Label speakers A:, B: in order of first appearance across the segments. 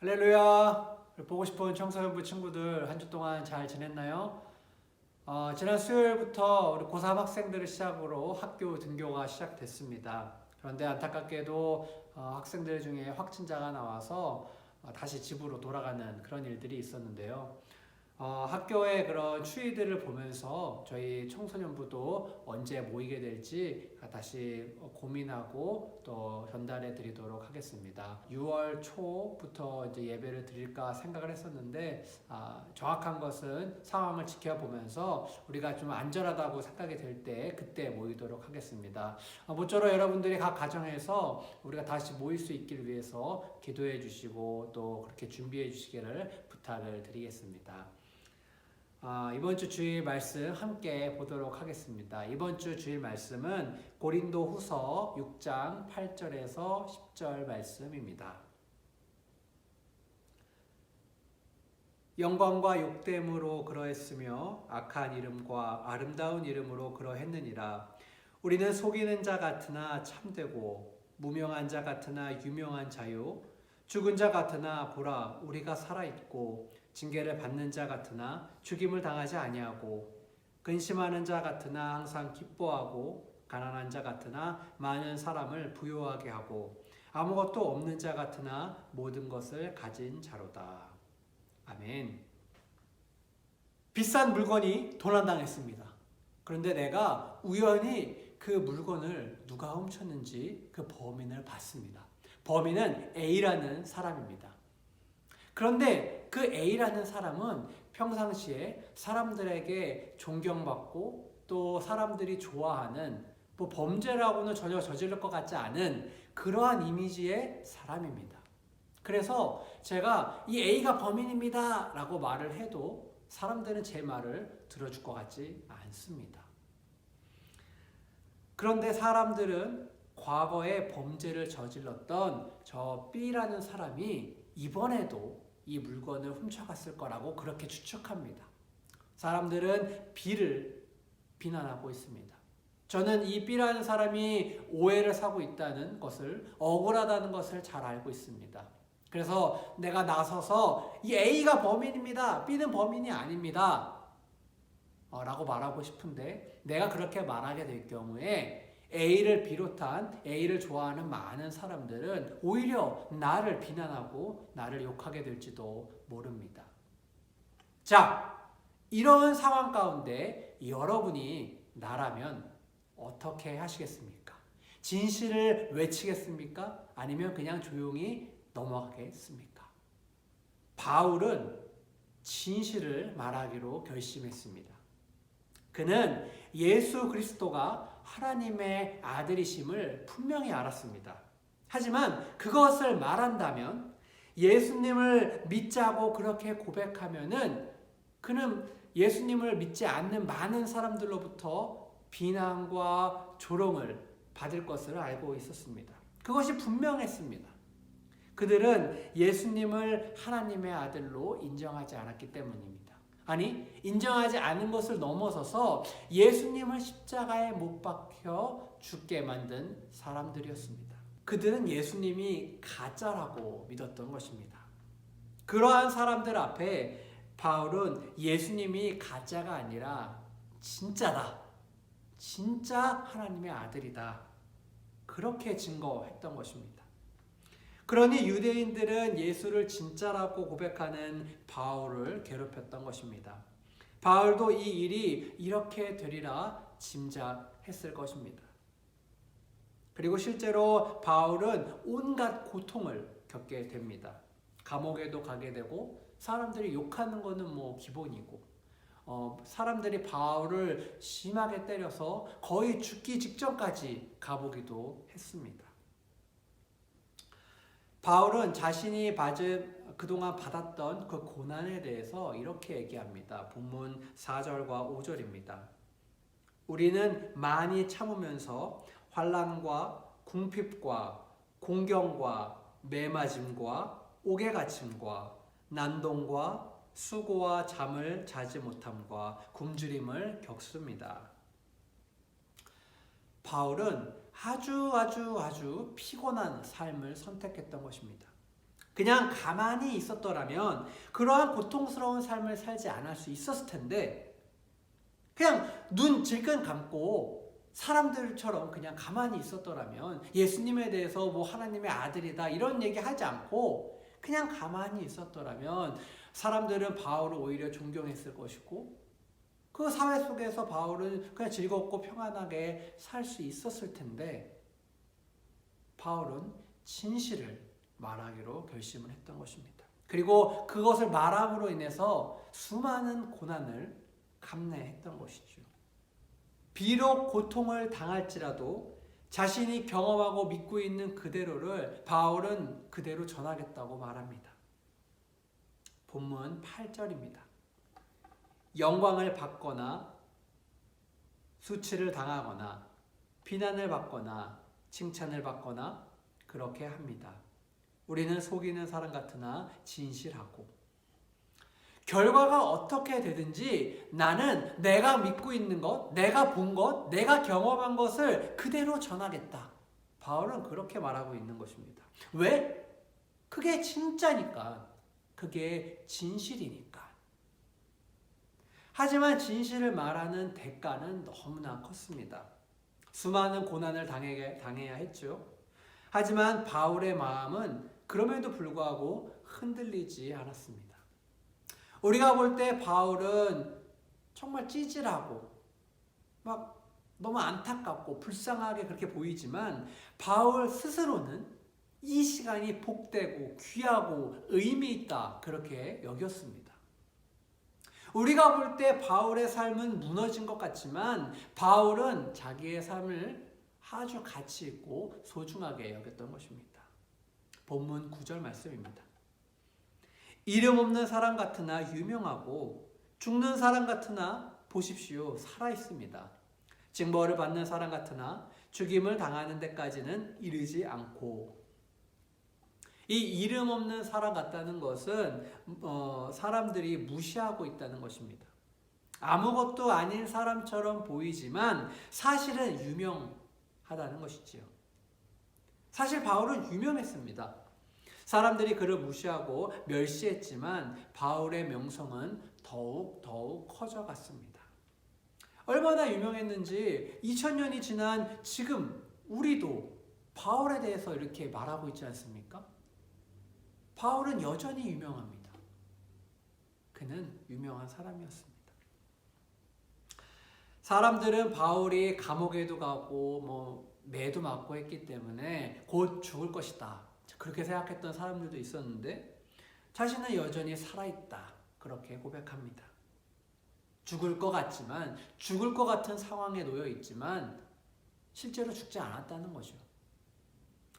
A: 할렐루야! 보고 싶은 청소년부 친구들 한 주 동안 잘 지냈나요? 지난 수요일부터 우리 고3 학생들을 시작으로 학교 등교가 시작됐습니다. 그런데 안타깝게도 학생들 중에 확진자가 나와서 다시 집으로 돌아가는 그런 일들이 있었는데요. 학교의 그런 추이들을 보면서 저희 청소년부도 언제 모이게 될지 다시 고민하고 또 전달해 드리도록 하겠습니다. 6월 초부터 이제 예배를 드릴까 생각을 했었는데 정확한 것은 상황을 지켜보면서 우리가 좀 안전하다고 생각이 될 때 그때 모이도록 하겠습니다. 모쪼록 여러분들이 각 가정에서 우리가 다시 모일 수 있기를 위해서 기도해 주시고 또 그렇게 준비해 주시기를 부탁을 드리겠습니다. 이번 주 주일 말씀 함께 보도록 하겠습니다. 이번 주 주일 말씀은 고린도 후서 6장 8절에서 10절 말씀입니다. 영광과 욕됨으로 그러했으며 악한 이름과 아름다운 이름으로 그러했느니라. 우리는 속이는 자 같으나 참되고 무명한 자 같으나 유명한 자요 죽은 자 같으나 보라 우리가 살아있고 징계를 받는 자 같으나 죽임을 당하지 아니하고 근심하는 자 같으나 항상 기뻐하고 가난한 자 같으나 많은 사람을 부유하게 하고 아무것도 없는 자 같으나 모든 것을 가진 자로다. 아멘. 비싼 물건이 도난당했습니다. 그런데 내가 우연히 그 물건을 누가 훔쳤는지 그 범인을 봤습니다. 범인은 A라는 사람입니다. 그런데 그 A라는 사람은 평상시에 사람들에게 존경받고 또 사람들이 좋아하는 뭐 범죄라고는 전혀 저지를 것 같지 않은 그러한 이미지의 사람입니다. 그래서 제가 이 A가 범인입니다 라고 말을 해도 사람들은 제 말을 들어줄 것 같지 않습니다. 그런데 사람들은 과거에 범죄를 저질렀던 저 B라는 사람이 이번에도 이 물건을 훔쳐갔을 거라고 그렇게 추측합니다. 사람들은 B를 비난하고 있습니다. 저는 이 B라는 사람이 오해를 사고 있다는 것을, 억울하다는 것을 잘 알고 있습니다. 그래서 내가 나서서 이 A가 범인입니다. B는 범인이 아닙니다. 라고 말하고 싶은데 내가 그렇게 말하게 될 경우에 A를 비롯한 A를 좋아하는 많은 사람들은 오히려 나를 비난하고 나를 욕하게 될지도 모릅니다. 자, 이런 상황 가운데 여러분이 나라면 어떻게 하시겠습니까? 진실을 외치겠습니까? 아니면 그냥 조용히 넘어가겠습니까? 바울은 진실을 말하기로 결심했습니다. 그는 예수 그리스도가 하나님의 아들이심을 분명히 알았습니다. 하지만 그것을 말한다면 예수님을 믿자고 그렇게 고백하면은 그는 예수님을 믿지 않는 많은 사람들로부터 비난과 조롱을 받을 것을 알고 있었습니다. 그것이 분명했습니다. 그들은 예수님을 하나님의 아들로 인정하지 않았기 때문입니다. 아니, 인정하지 않은 것을 넘어서서 예수님을 십자가에 못 박혀 죽게 만든 사람들이었습니다. 그들은 예수님이 가짜라고 믿었던 것입니다. 그러한 사람들 앞에 바울은 예수님이 가짜가 아니라 진짜다. 진짜 하나님의 아들이다. 그렇게 증거했던 것입니다. 그러니 유대인들은 예수를 진짜라고 고백하는 바울을 괴롭혔던 것입니다. 바울도 이 일이 이렇게 되리라 짐작했을 것입니다. 그리고 실제로 바울은 온갖 고통을 겪게 됩니다. 감옥에도 가게 되고 사람들이 욕하는 것은 뭐 기본이고 사람들이 바울을 심하게 때려서 거의 죽기 직전까지 가보기도 했습니다. 바울은 자신이 그동안 받았던 그 고난에 대해서 이렇게 얘기합니다. 본문 4절과 5절입니다. 우리는 많이 참으면서 환난과 궁핍과 공경과 매맞음과 옥에갇힘과 난동과 수고와 잠을 자지 못함과 굶주림을 겪습니다. 바울은 아주 피곤한 삶을 선택했던 것입니다. 그냥 가만히 있었더라면 그러한 고통스러운 삶을 살지 않을 수 있었을 텐데 그냥 눈 질끈 감고 사람들처럼 그냥 가만히 있었더라면 예수님에 대해서 뭐 하나님의 아들이다 이런 얘기 하지 않고 그냥 가만히 있었더라면 사람들은 바울을 오히려 존경했을 것이고 그 사회 속에서 바울은 그냥 즐겁고 평안하게 살 수 있었을 텐데 바울은 진실을 말하기로 결심을 했던 것입니다. 그리고 그것을 말함으로 인해서 수많은 고난을 감내했던 것이죠. 비록 고통을 당할지라도 자신이 경험하고 믿고 있는 그대로를 바울은 그대로 전하겠다고 말합니다. 본문 8절입니다. 영광을 받거나 수치를 당하거나 비난을 받거나 칭찬을 받거나 그렇게 합니다. 우리는 속이는 사람 같으나 진실하고 결과가 어떻게 되든지 나는 내가 믿고 있는 것, 내가 본 것, 내가 경험한 것을 그대로 전하겠다. 바울은 그렇게 말하고 있는 것입니다. 왜? 그게 진짜니까. 그게 진실이니까. 하지만 진실을 말하는 대가는 너무나 컸습니다. 수많은 고난을 당해야 했죠. 하지만 바울의 마음은 그럼에도 불구하고 흔들리지 않았습니다. 우리가 볼 때 바울은 정말 찌질하고 막 너무 안타깝고 불쌍하게 그렇게 보이지만 바울 스스로는 이 시간이 복되고 귀하고 의미 있다 그렇게 여겼습니다. 우리가 볼 때 바울의 삶은 무너진 것 같지만 바울은 자기의 삶을 아주 가치 있고 소중하게 여겼던 것입니다. 본문 9절 말씀입니다. 이름 없는 사람 같으나 유명하고 죽는 사람 같으나 보십시오 살아있습니다. 징벌을 받는 사람 같으나 죽임을 당하는 데까지는 이르지 않고 이 이름 없는 사람 같다는 것은 사람들이 무시하고 있다는 것입니다. 아무것도 아닌 사람처럼 보이지만 사실은 유명하다는 것이지요. 사실 바울은 유명했습니다. 사람들이 그를 무시하고 멸시했지만 바울의 명성은 더욱 커져갔습니다. 얼마나 유명했는지 2000년이 지난 지금 우리도 바울에 대해서 이렇게 말하고 있지 않습니까? 바울은 여전히 유명합니다. 그는 유명한 사람이었습니다. 사람들은 바울이 감옥에도 가고 매도 맞고 했기 때문에 곧 죽을 것이다. 그렇게 생각했던 사람들도 있었는데 자신은 여전히 살아있다. 그렇게 고백합니다. 죽을 것 같지만 죽을 것 같은 상황에 놓여 있지만 실제로 죽지 않았다는 거죠.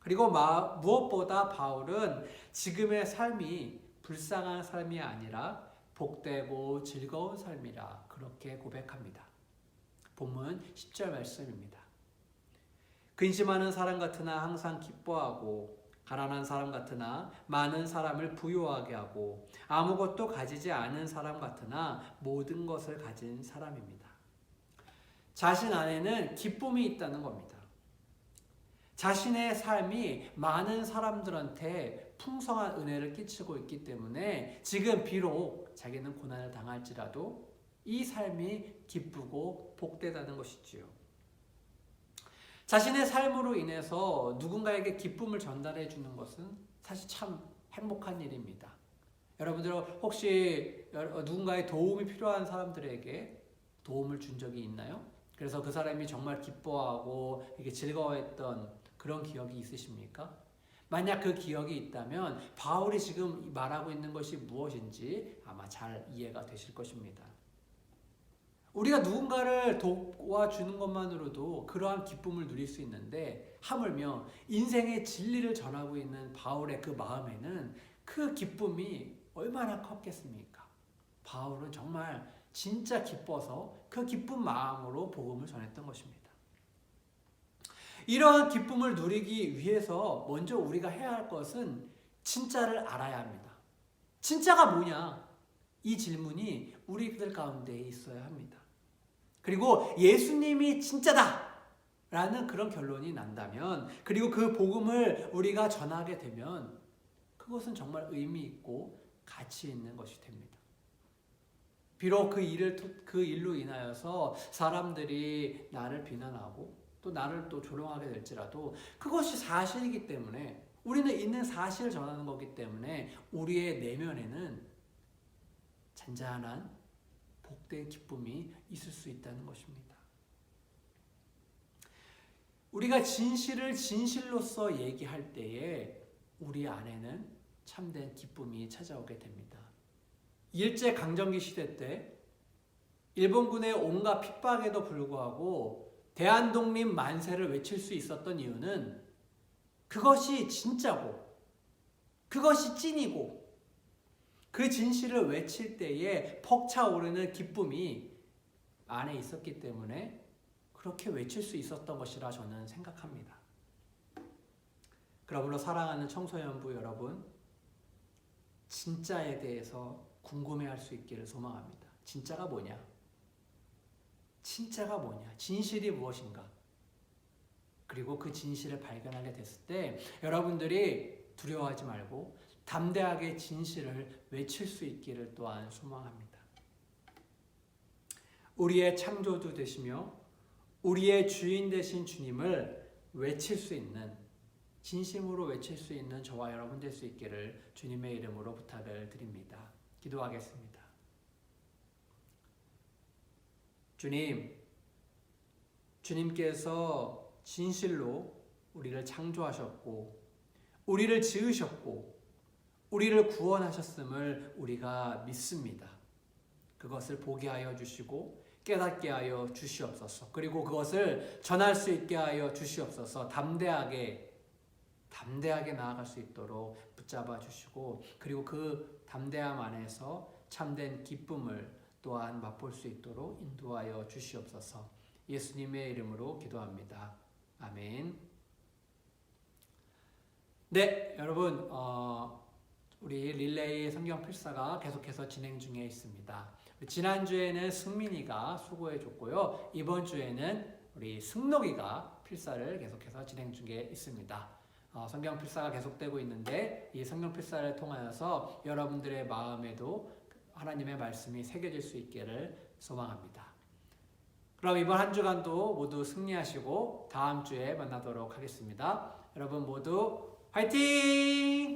A: 그리고 무엇보다 바울은 지금의 삶이 불쌍한 삶이 아니라 복되고 즐거운 삶이라 그렇게 고백합니다. 본문 10절 말씀입니다. 근심하는 사람 같으나 항상 기뻐하고 가난한 사람 같으나 많은 사람을 부유하게 하고 아무것도 가지지 않은 사람 같으나 모든 것을 가진 사람입니다. 자신 안에는 기쁨이 있다는 겁니다. 자신의 삶이 많은 사람들한테 풍성한 은혜를 끼치고 있기 때문에 지금 비록 자기는 고난을 당할지라도 이 삶이 기쁘고 복되다는 것이지요. 자신의 삶으로 인해서 누군가에게 기쁨을 전달해 주는 것은 사실 참 행복한 일입니다. 여러분들 혹시 누군가의 도움이 필요한 사람들에게 도움을 준 적이 있나요? 그래서 그 사람이 정말 기뻐하고 이게 즐거워했던 그런 기억이 있으십니까? 만약 그 기억이 있다면 바울이 지금 말하고 있는 것이 무엇인지 아마 잘 이해가 되실 것입니다. 우리가 누군가를 도와주는 것만으로도 그러한 기쁨을 누릴 수 있는데 하물며 인생의 진리를 전하고 있는 바울의 그 마음에는 그 기쁨이 얼마나 컸겠습니까? 바울은 정말 진짜 기뻐서 그 기쁜 마음으로 복음을 전했던 것입니다. 이러한 기쁨을 누리기 위해서 먼저 우리가 해야 할 것은 진짜를 알아야 합니다. 진짜가 뭐냐? 이 질문이 우리들 가운데 있어야 합니다. 그리고 예수님이 진짜다! 라는 그런 결론이 난다면 그리고 그 복음을 우리가 전하게 되면 그것은 정말 의미 있고 가치 있는 것이 됩니다. 비록 그 일로 인하여서 사람들이 나를 비난하고 또 나를 또 조롱하게 될지라도 그것이 사실이기 때문에, 우리는 있는 사실을 전하는 거기 때문에 우리의 내면에는 잔잔한 복된 기쁨이 있을 수 있다는 것입니다. 우리가 진실을 진실로서 얘기할 때에 우리 안에는 참된 기쁨이 찾아오게 됩니다. 일제강점기 시대 때 일본군의 온갖 핍박에도 불구하고 대한독립 만세를 외칠 수 있었던 이유는 그것이 진짜고 그것이 찐이고 그 진실을 외칠 때에 벅차오르는 기쁨이 안에 있었기 때문에 그렇게 외칠 수 있었던 것이라 저는 생각합니다. 그러므로 사랑하는 청소년부 여러분, 진짜에 대해서 궁금해할 수 있기를 소망합니다. 진짜가 뭐냐? 진짜가 뭐냐? 진실이 무엇인가? 그리고 그 진실을 발견하게 됐을 때 여러분들이 두려워하지 말고 담대하게 진실을 외칠 수 있기를 또한 소망합니다. 우리의 창조주 되시며 우리의 주인 되신 주님을 외칠 수 있는, 진심으로 외칠 수 있는 저와 여러분 될 수 있기를 주님의 이름으로 부탁을 드립니다. 기도하겠습니다. 주님께서 진실로 우리를 창조하셨고 우리를 지으셨고 우리를 구원하셨음을 우리가 믿습니다. 그것을 보게 하여 주시고 깨닫게 하여 주시옵소서. 그리고 그것을 전할 수 있게 하여 주시옵소서. 담대하게 나아갈 수 있도록 붙잡아 주시고, 그리고 그 담대함 안에서 참된 기쁨을 또한 맛볼 수 있도록 인도하여 주시옵소서. 예수님의 이름으로 기도합니다. 아멘. 네, 여러분, 우리 릴레이 성경 필사가 계속해서 진행 중에 있습니다. 지난주에는 승민이가 수고해 줬고요. 이번 주에는 우리 승록이가 필사를 계속해서 진행 중에 있습니다. 성경 필사가 계속되고 있는데 이 성경 필사를 통하여서 여러분들의 마음에도 하나님의 말씀이 새겨질 수 있기를 소망합니다. 그럼 이번 한 주간도 모두 승리하시고 다음 주에 만나도록 하겠습니다. 여러분 모두 화이팅!